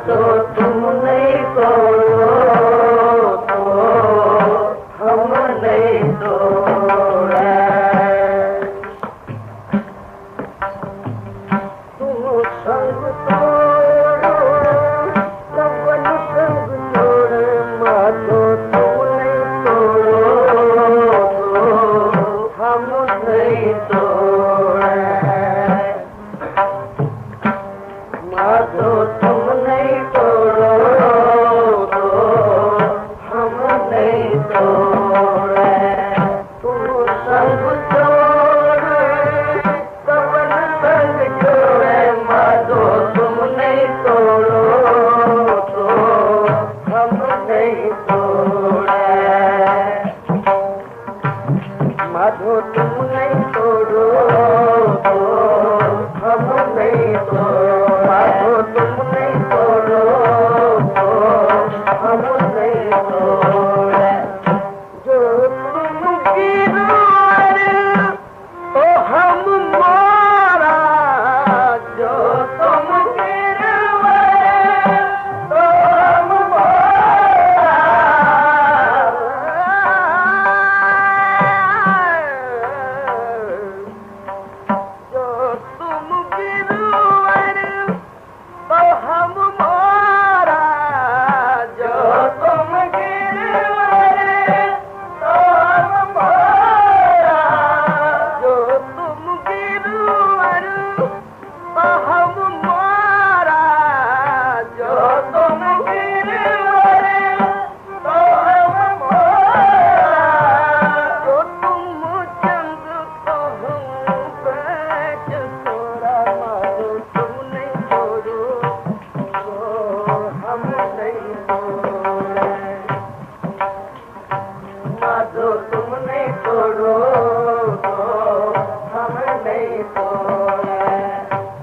तो तुम नहीं तोड़ो तो हम नहीं तोड़े। तुम संग तोड़ो कवन संग जोड़े, माधो तुम नहीं तोड़ो तो हम नहीं तोड़े। माधो तुम नहीं तोड़ो तो हम नहीं तोड़े। तुम संग जोड़े कवन संग जोड़े, माधो तुम नहीं तोड़ो तो हम नहीं तोड़े। माधो तुम नहीं तोड़ो तो हम नहीं तोड़ो। माधो तुम नहीं तोड़ो तो हम नहीं तोड़े। जो तुम गिरवार तो हम मारा, जो तुम गिरवार तो हम मारा। जो तुम गिरवार तो हम मारा, जो तुम गिरवार तो हम मारा। जो तुम गिरवार तो हम मारा, जो तुम गिरवार तो हम मारा। जो तुम चंद तो हम बैठ तोड़ा, माधो तुम नहीं तोड़ो तो हम नहीं तोड़े। माधो तुम नहीं तोड़ो तो हम नहीं तोड़े।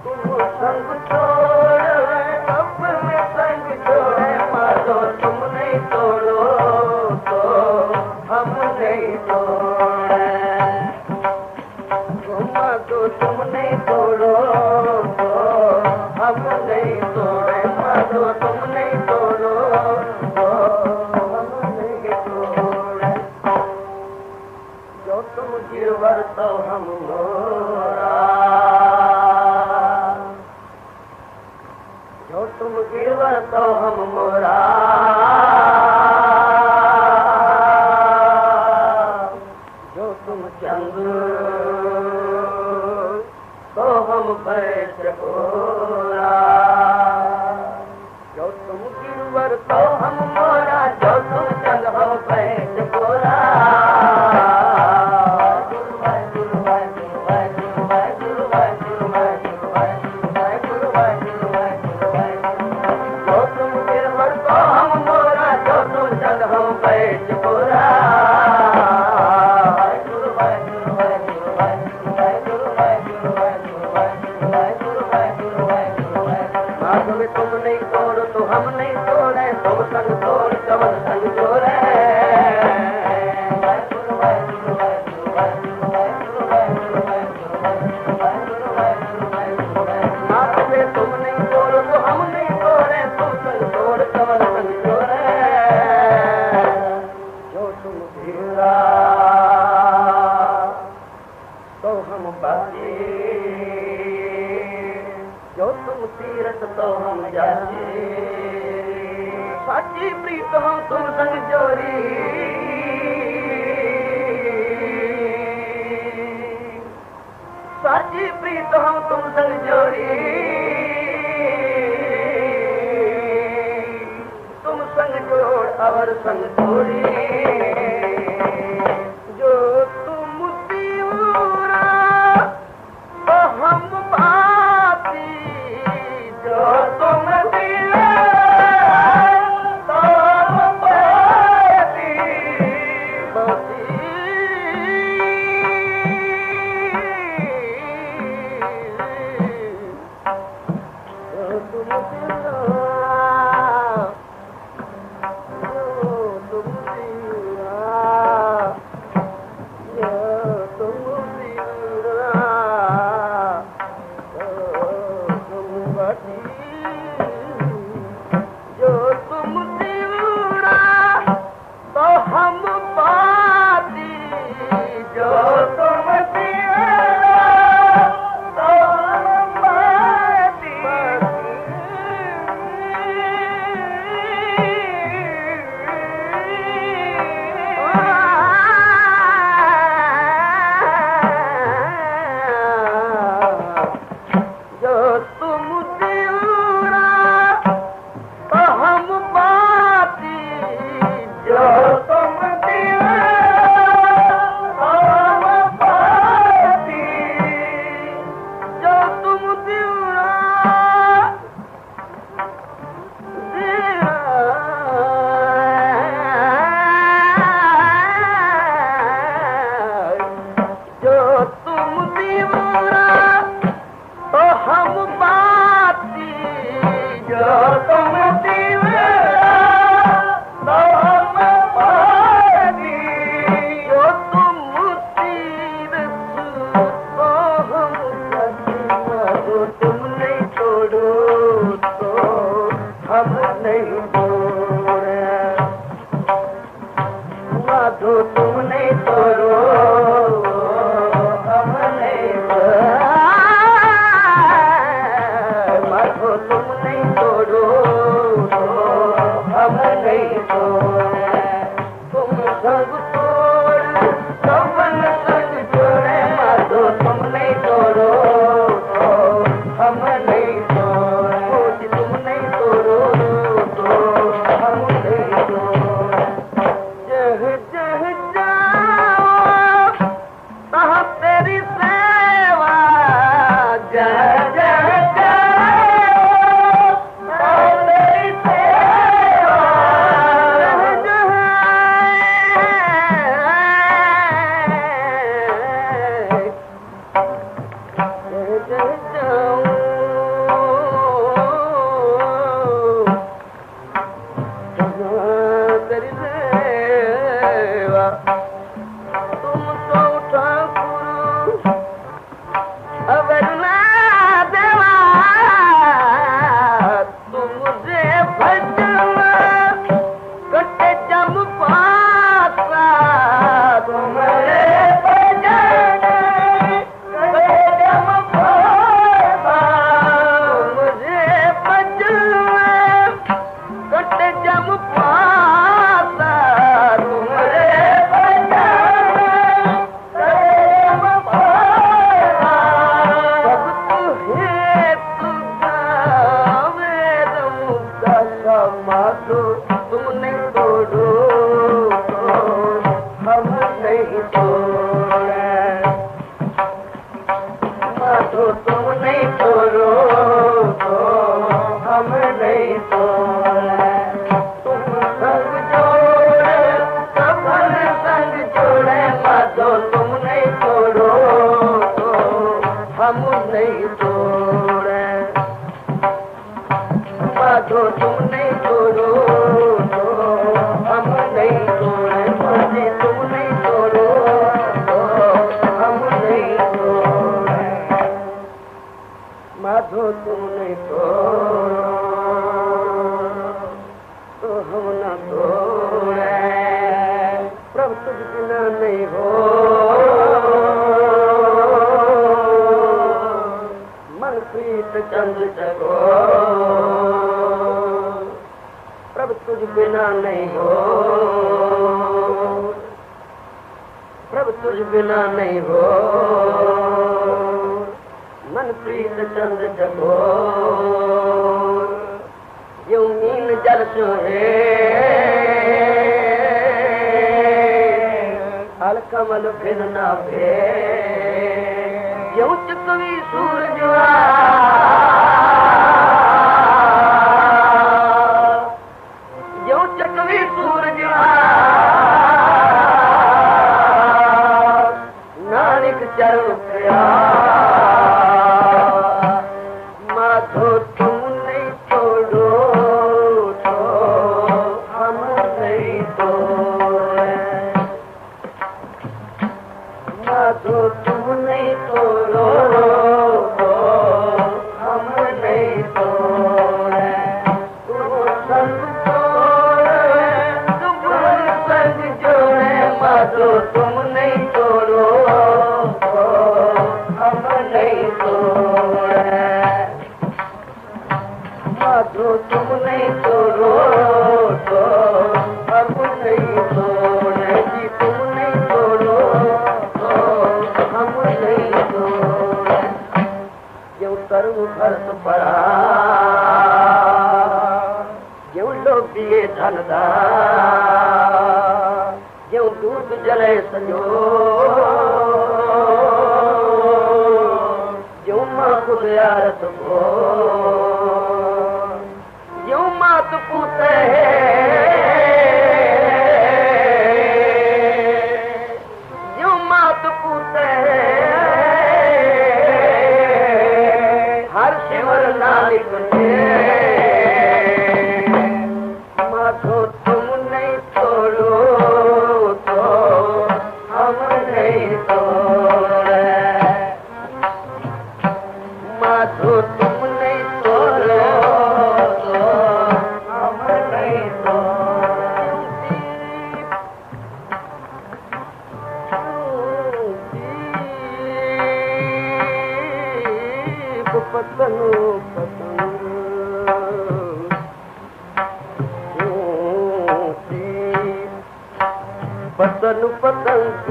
तुम संग छोड़े अपने संग छोड़े, माधो तुम नहीं तोड़ो तो हम नहीं तोड़े। माधो तुम नहीं तोड़ो तो हम नहीं तोड़े। माधो तुम नहीं तोड़ो तो हम नहीं तोड़े। जो तुम गिरवर तो हम मोरा, जो तुम गिरवर तो हम मोरा। जो तुम चंद तो हम बैठ कोरा। जो तुम गिरवर तो हम मोरा, जो तुम चंद हम बैठ कोरा। जो तुम गिरवर तो हम मोरा, जो तुम चंद हम बैठ कोरा। माधो तुम नहीं तोड़ो तो हम नहीं तोड़े। तुम संग तोड़ कवन संग जोड़े। माधो तुम नहीं तोड़ो तो हम नहीं तोड़े। तुम संग तोड़ कवन संग जोड़े। जो तुम गिरा तो हम बाजी, जो तुम तीरथ तो हम जाची। साची प्रीत हम तुम संग जोरी, साची प्रीत हम तुम संग जोरी। तुम संग जोड़ और संग जोड़ी। जो तुम तीरा तो हम बाती, जो तुम तीरा तो हम बाती। जो तुम तीरा, जो तुम तीरा तुम बाती जो तुम दीवे तो हम पानी जो तुम तीर तो हम जो तुम नहीं छोड़ो तो हम नहीं छोड़े माधो तुम नहीं छोड़ो हम नहीं माधो तुम नहीं छोड़ो हम नहीं छोड़े तुम संग तोड़ सबन संग जोड़े माधो तुम नहीं छोड़ो हम नहीं छोड़े तुम नहीं छोड़ो तो हम नहीं छोड़े जह जह जाओ तहाँ तेरी सेवा जह जह जाओ तहाँ तेरी सेवा जह जह जह जाओ तेरी सेवा तुम तो ठाकुर अवरना देवा तुम मुझे भजना कटे जम पासा तुम्हारे भजना कटे जम पासा मुझे भजना कटे जम पासा तुम्हारे भजना कटे जम पासा सब तुहे तुझा वेद मुक्ता समाधो तुम नहीं छोड़ो हम नहीं छोड़े माधो तुम नहीं छोड़ो हम नहीं छोड़े तुम संग जोड़े सबन संग जोड़े माधो तुम नहीं छोड़ो हम नहीं छोड़े माधो तुम नहीं छोड़ो हम नहीं छोड़े मुझे तुम नहीं छोड़ो हम नहीं छोड़े माधो तुम नहीं छोड़ो तो हम न छोड़े प्रभु तुझ बिना नहीं हो मन प्रीत चंद जगो प्रभु तुझ बिना नहीं हो प्रभु तुझ बिना नहीं हो मन प्रीत चंद जगो यूं नीन जल सोहे हल कमल फिर ना भे यूं चकवी सूरज यूं चकवी सूरज नानक चरण प्या माधो तुम नहीं छोड़ो तो हम नहीं छोड़े माधो तुम नहीं छोड़ो तो हम नहीं छोड़े तुम संग जोड़े तुम संग जोड़े माधो तुम नहीं छोड़ो तो हम नहीं छोड़े माधो तुम नहीं छोड़ो तो हम नहीं छोड़े जी तुम नहीं छोड़ो तो हम नहीं छोड़े यूं सर्व भरत पड़ा यूं लोग दिए धनदा यूं दूध जले सजो यूं मां खुद यारत को यूं मात पूते यूं मात पूते हर सिमर नानक ने माधो तुम नहीं तोड़ो तो हम नहीं तोड़े माधो तुम नहीं तोड़ो तो हम नहीं तोड़े पतनु पतनु पतंग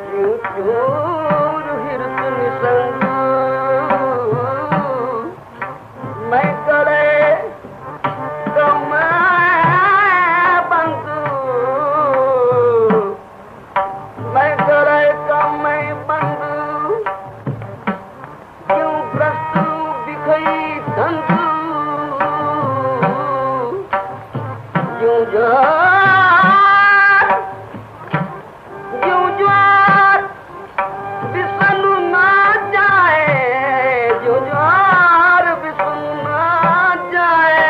क्यों चोर हिरत निसंग मैं करे कम बंद मैं करे कम बंद क्यों भ्रष्ट बिखई धंध क्यों ज्वार विष्णु ना जाए जो ज्वार विष्णु ना जाए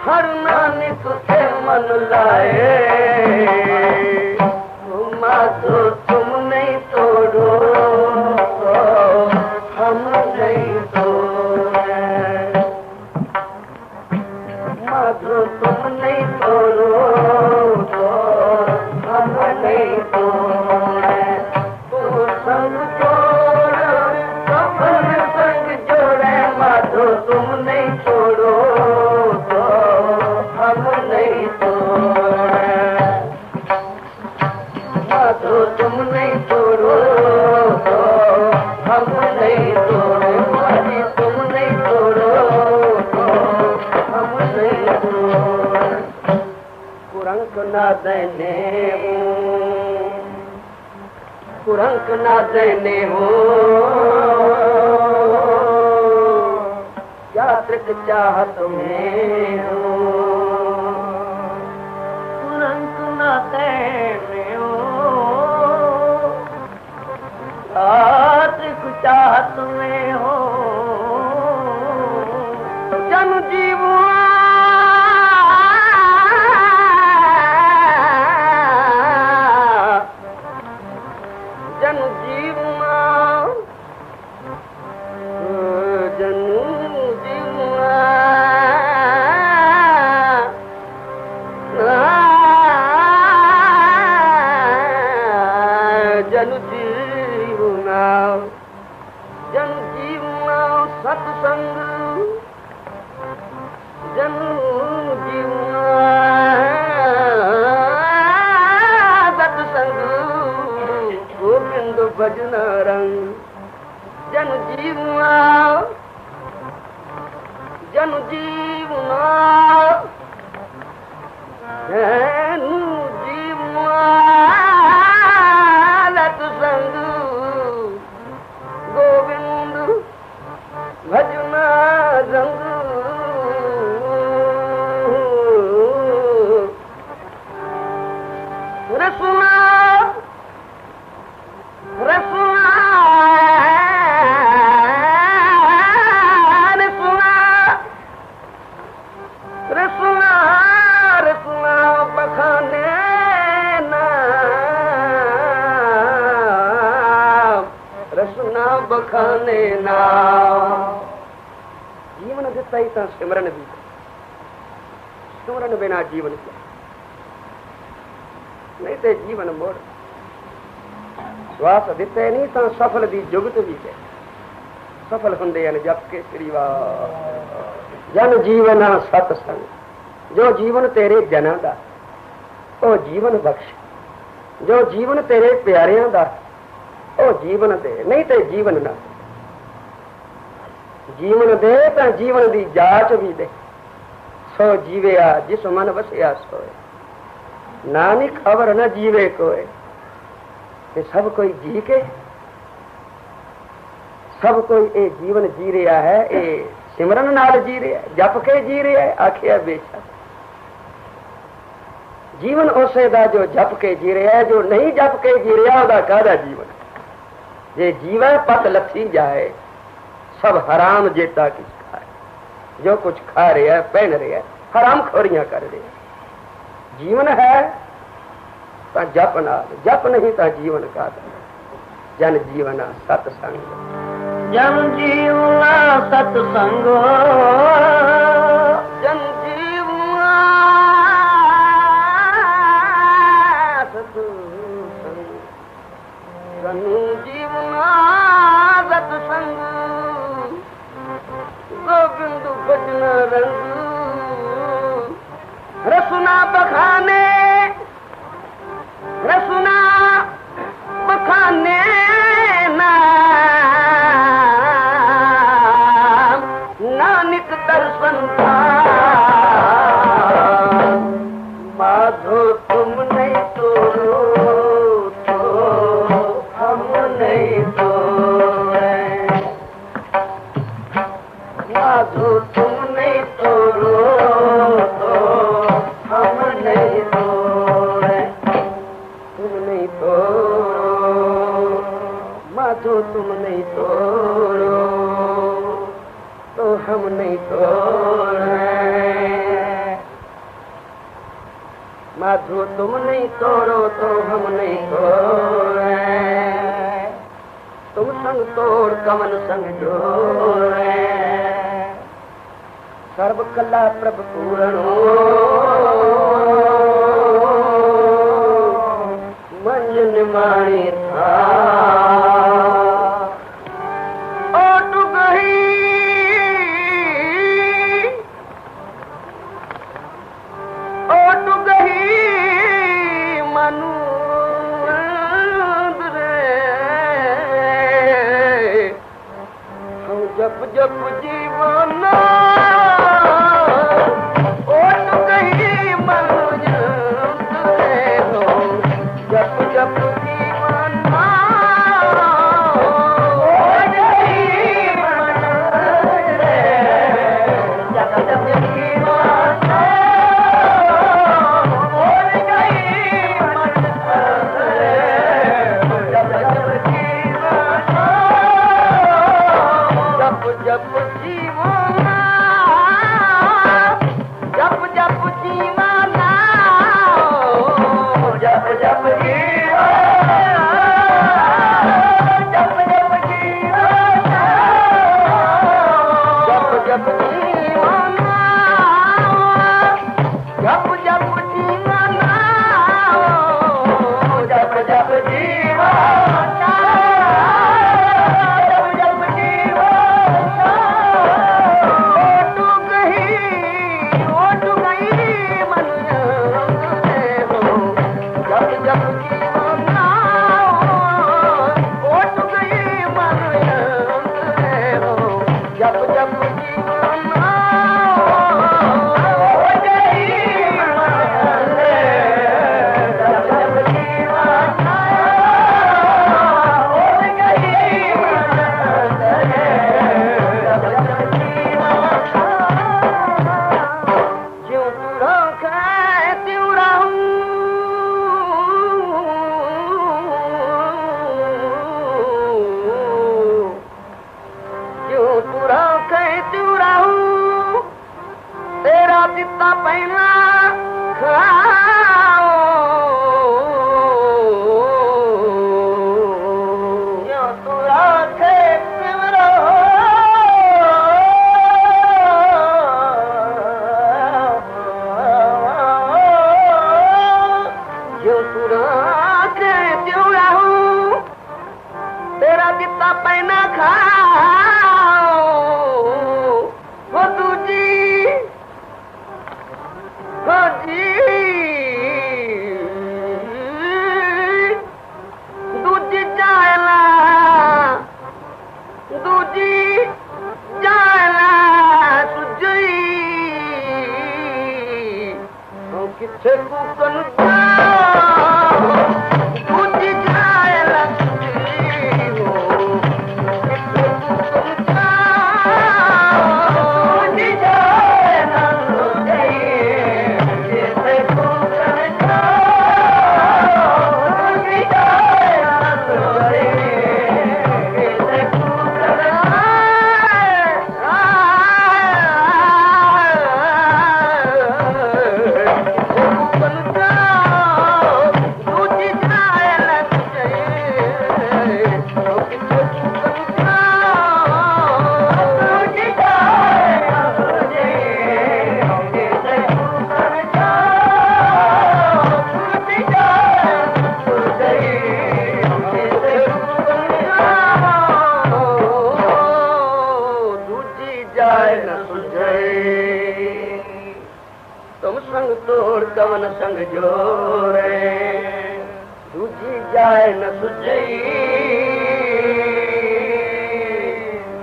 हर नानक से मन लाए माधो तुम नहीं तोड़ो तो हम नहीं तोड़े माधो तुम नहीं तोड़ो तो हम नहीं तोड़े तू संग जोड़ सफल संग जोड़े माधो तुम नहीं छोड़ो तो हम नहीं तोड़े माधो तुम नहीं तोड़ो तो हम नहीं तोड़े माधी तुम नहीं तोड़ो तो हम नहीं तोड़े कुरंक ना देने कुरंक ना देने हो क्या त्रिक चाहत में हो कुरंक ना देने हो त्रिक चाहत में हो जन जीवा जन जीवा जनु जीवा जनु जीवना जन जीवना सत्संग जनु जीवना सत्संग गोविंद भजन रंग जन जीवना जन जीवना जन जीवना सत्संग गोविंद भजन रंग रसुना रसुना रसुना रसुना रसुना बखाने ना रसुना बखाने ना जीवन दिता ही तो सिमरन भी सिमरन बिना जीवन क्या नहीं तो जीवन मोड़ श्वास दिते नहीं तो सफल दी जुगत भी है सफल होंदे जप के श्री जन जीवन सतसंग जो जीवन तेरे जना दा ओ जीवन बख्श जो जीवन तेरे प्यारियां दा ओ जीवन दे नहीं तो जीवन ना जीवन दे तो जीवन दी जाच भी दे सो जीवे जिस मन बसिया सोए नानक खबर न जीवे कोई कि सब कोई जी के सब कोई ए जीवन जी रहा है ए सिमरन नाल जी रहा है जप के जी रहा है आखिया बेशक जीवन उसे दा जो जप के जी रहा है जो नहीं जप के जी रहा ओदा कादा जीवन जे जीवन पत लथी जाए सब हराम जेता किस खाए। जो कुछ खा रहा है पहन रहा है हराम खोरियां कर रहे। जीवन है तो जप ना, जप नहीं तो जीवन का जन जीवना सत्संग। जन जीवना सत्संग, जन जीवना सत्संग, जन जीवना सत्संग। गोविंद भजन रंग रसुना बखाने, रसुना बखाने नानक दर्शन था। माधो तुम नहीं तोड़ो तो हम नहीं तोड़े, माधो तुम नहीं तोड़ो तो हम नहीं तोड़े। तुम नहीं तोड़ो माधो, तुम नहीं तोड़ो तो हम नहीं तोड़े। माधो तुम नहीं तोड़ो तो हम नहीं तोड़े। तुम संग तोड़ कमन संग जोड़े। सर्व कला प्रभ पूरणो मंजन माणी था। जप जप जीवना ओट गई मन हो। जप जप जीवना ओट गई मन रे। जप जप जीवना ओट गई मन रे। जप जप जीवना जप जप जीवना, जप जप जीवना, जप जप जीवना, जप जप जीवना, जप जप जीवना, जप जप जीवना, जप जप जीवना। दिता पहला खाओ जो तू राखे सिमरो। जो तू राखे क्यों रहूं तेरा दिता पहना खाओ। वो दूजी दूजी जाला, दूजी जाला तुझी किथे कुकन दूजी जाला तुझी हो किथे कुकन कवन संग जोरे दूजी जाए न सुझई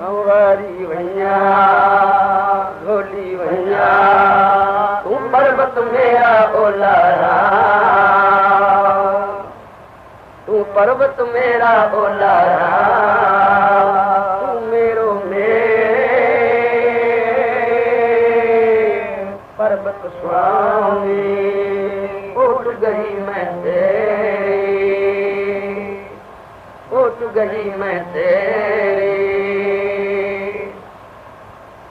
हमारी भैया ढोली भैया तू पर्वत मेरा ओलारा तू पर्वत मेरा ओलारा तू मेरो पर्वत स्वामी उठ गई मैं तेरी उठ गई मैं तेरी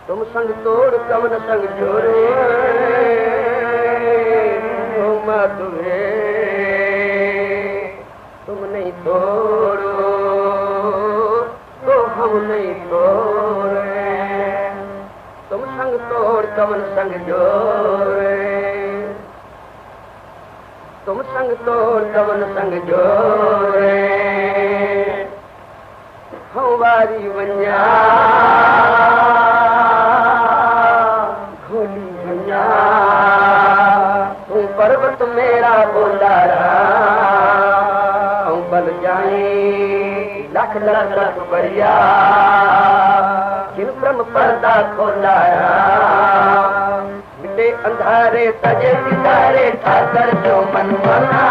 तुम संग तोड़ कवन संग जोड़े तुम्हें तुम नहीं तोड़ो तो हम नहीं तोड़े तुम संग तोड़ कवन संग जोड़े तुम संग तोड़ कवन संग जोड़े हमारी वन्या घोली वन्या तू पर्वत मेरा बोलारा हम बल जाए लख लख लख बढ़िया ब्रह्म पर्दा खोलाया मिटे अंधारे तजे सितारे ठाकर जो मन मना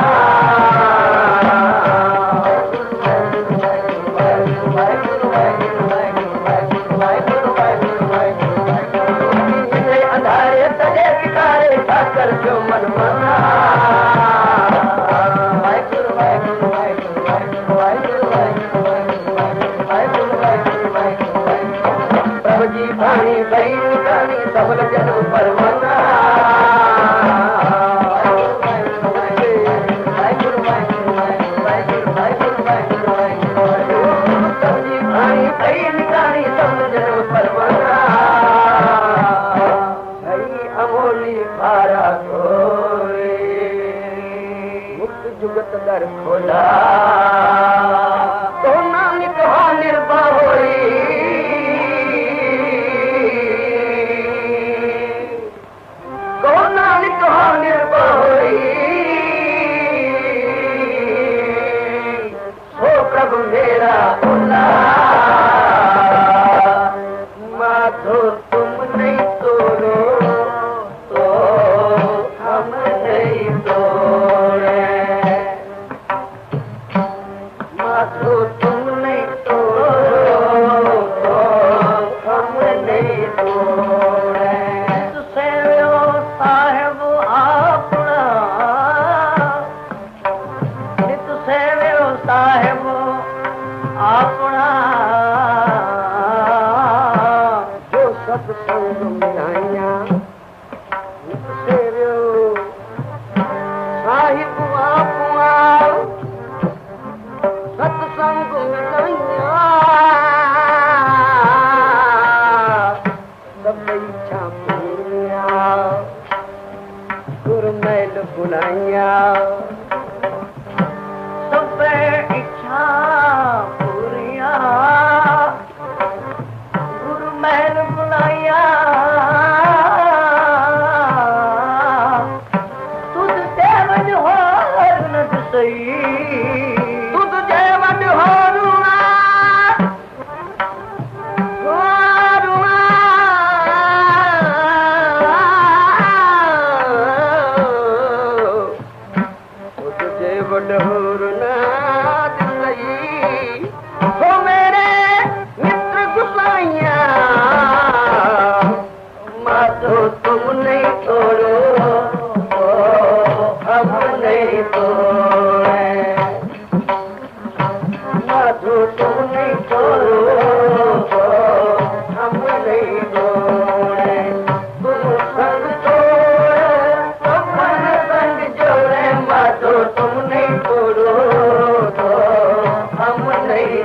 मिटे अंधारे तजे सितारे ठाकर जो मन मना जी पानी बहन पानी सबल जन्म परवाना सब्जी पानी बहन पानी सबल जन्म परवाना हरी अमोली भारा खोए मुक्त जुगत दर खोला तो नानक हा निर्भा होई प्रभु मेरा बोला माधो तुम नहीं तोड़ो तो हम नहीं तोड़े माधो तुम नहीं तोड़ो तो हम नहीं तोड़े साहेब अपना नित सेव्यो साहेब अपना जो सत्संग मिलाइया नित सेव्यो साहिब अपना सत्संग मिलाइया सब इच्छा पूरिया गुरमैल बुलाइया सब इच्छा पूरिया गुरमैल बुलाइया तुझ देवन हो न सही तुझ देवन हो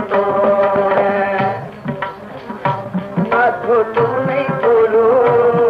तो तू नहीं भूलू